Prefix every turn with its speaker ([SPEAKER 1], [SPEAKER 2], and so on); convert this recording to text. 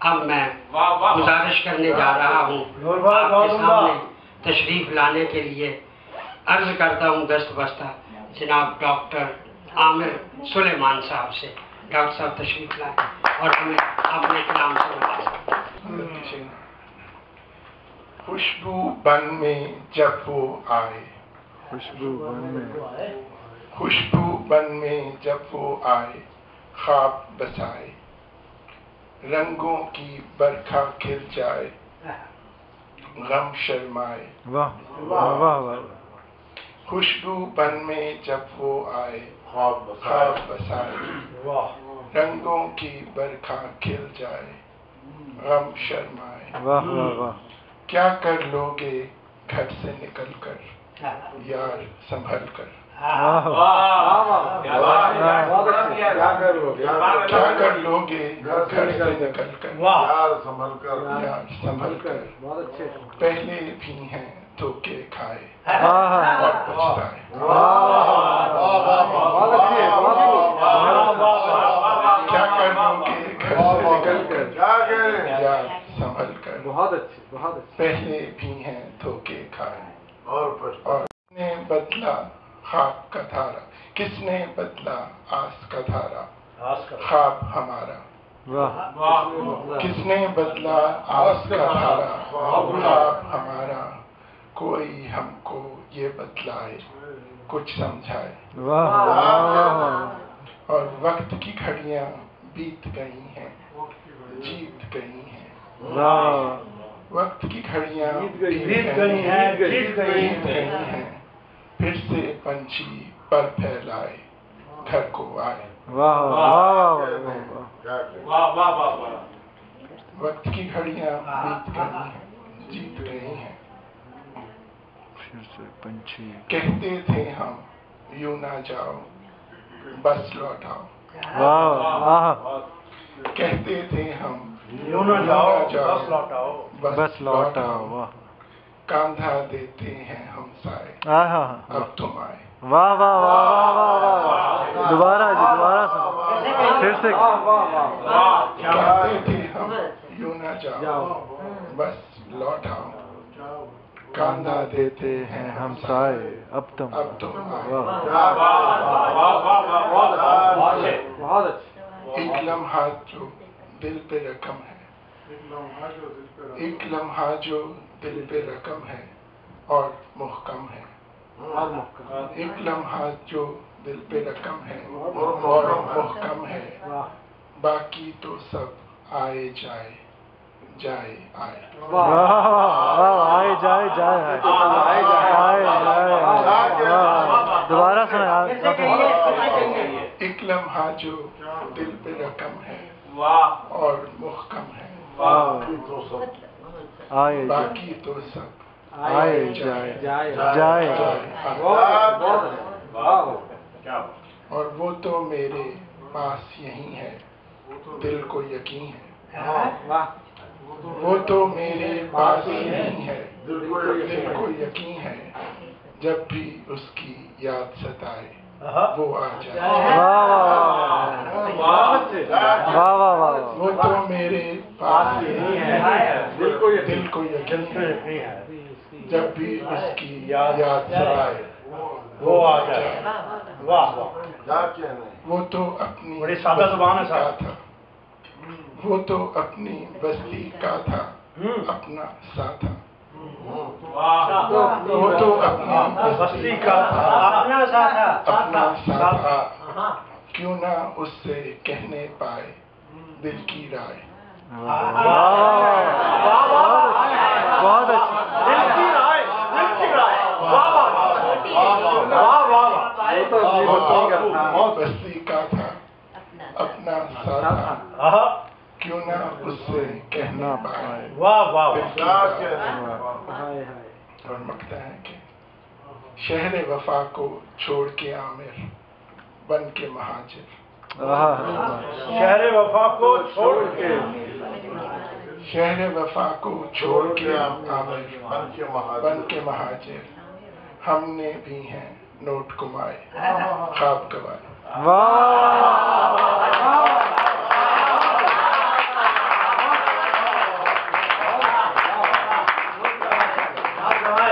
[SPEAKER 1] اب میں گزارش کرنے جا رہا ہوں آپ کے سامنے تشریف لانے کے لیے عرض کرتا ہوں دست بستہ جناب ڈاکٹر عامر سلیمان صاحب سے. ڈاکٹر صاحب تشریف لائیں اور ہمیں اپنے کلام سے نوازیں.
[SPEAKER 2] خوشبو بن میں جب وہ آئے،
[SPEAKER 3] خوشبو
[SPEAKER 2] بن میں جب وہ آئے، خواب بسائے، رنگوں کی برکھا کھل جائے، غم شرمائے.
[SPEAKER 3] واہ واہ واہ.
[SPEAKER 2] خوشبو بن میں جب وہ آئے، خواب بسائے، رنگوں کی برکھا کھل جائے، غم شرمائے.
[SPEAKER 3] واہ واہ واہ.
[SPEAKER 2] کیا کر لوگے گھر سے نکل کر یار سنبھل کر. کیا کر لوگے گھر سے نکل کر یار سنبھل کر. پہلے بھی ہیں دھوکے کھائے اور پچھتائے. کیا کر لوگے گھر سے نکل کر یار سنبھل کر.
[SPEAKER 3] بہت اچھے بہت اچھے.
[SPEAKER 2] پہلے بھی ہیں دھوکے کھائے اور کس نے بدلا خواب کا دھارا، کس نے بدلا آس کا دھارا، خواب ہمارا. کس نے بدلا آس کا دھارا، خواب ہمارا. کوئی ہم کو یہ بتلائے، کچھ سمجھائے. اور وقت کی گھڑیاں بیت گئی ہیں، جیت گئی ہیں. وقت کی گھڑیاں بیت گئی ہیں، جیت گئی ہیں. پھر سے پنچھی پر پھیلائے، گھر کو آئے. وقت کی گھڑیاں بیت گئی ہیں، جیت گئی ہیں.
[SPEAKER 3] پھر سے پنچھی
[SPEAKER 2] کہتے تھے ہم یوں نہ جاؤ، بس لوٹاؤ. کہتے تھے ہم یوں نہ جاؤ، بس لوٹاؤ. کاندھا دیتے ہیں ہم سائے، اب تم آئے.
[SPEAKER 3] واہ واہ واہ واہ. دوبارہ جی دوبارہ سن پھر سے.
[SPEAKER 2] کہتے تھے ہم یوں نہ جاؤ، بس لوٹاؤ. کاندھا دیتے ہیں ہم
[SPEAKER 3] سائے، اب تم
[SPEAKER 2] آئے. ایک لمحہ جو دل پہ رقم ہے، ایک لمحہ جو دل پہ رقم ہے اور محکم ہے. ایک لمحہ جو دل پہ رقم ہے اور محکم ہے. باقی تو سب آئے جائے، جائے آئے.
[SPEAKER 3] آئے جائے جائے دوبارہ سنا.
[SPEAKER 2] ایک لمحہ جو دل پہ رقم ہے اور محکم ہے. باقی تو سب
[SPEAKER 3] آئے جائے جائے.
[SPEAKER 2] اور وہ تو میرے پاس یہی ہے، دل کو یقین ہے. وہ تو میرے پاس یہی ہے، دل کو یقین ہے. جب بھی اس کی یاد ستائے، وہ آ جائے. وہ تو میرے پاس یہی ہے، دل کو یقین ہے. جب بھی اس کی یاد ستائے، وہ آ جائے. وہ تو اپنی بستی کا تھا، وہ تو اپنی بستی کا تھا، اپنا سا تھا. وہ تو اپنی بستی کا تھا، اپنا سا تھا. کیوں نہ اس سے کہنے پائے دل کی رائے.
[SPEAKER 3] بہت اچھا.
[SPEAKER 2] وہ تو اپنی بستی کا تھا، اپنا سا تھا. کیوں نہ اس سے کہنا پائے دل کی رائے. اور مکتا ہے کہ شہر وفا کو چھوڑ کے عامر بن کے مہاجر.
[SPEAKER 3] شہر وفا کو چھوڑ کے،
[SPEAKER 2] شہر وفا کو چھوڑ کے عامر بن کے مہاجر. ہم نے بھی ہیں نوٹ کمائے، خواب گوائے.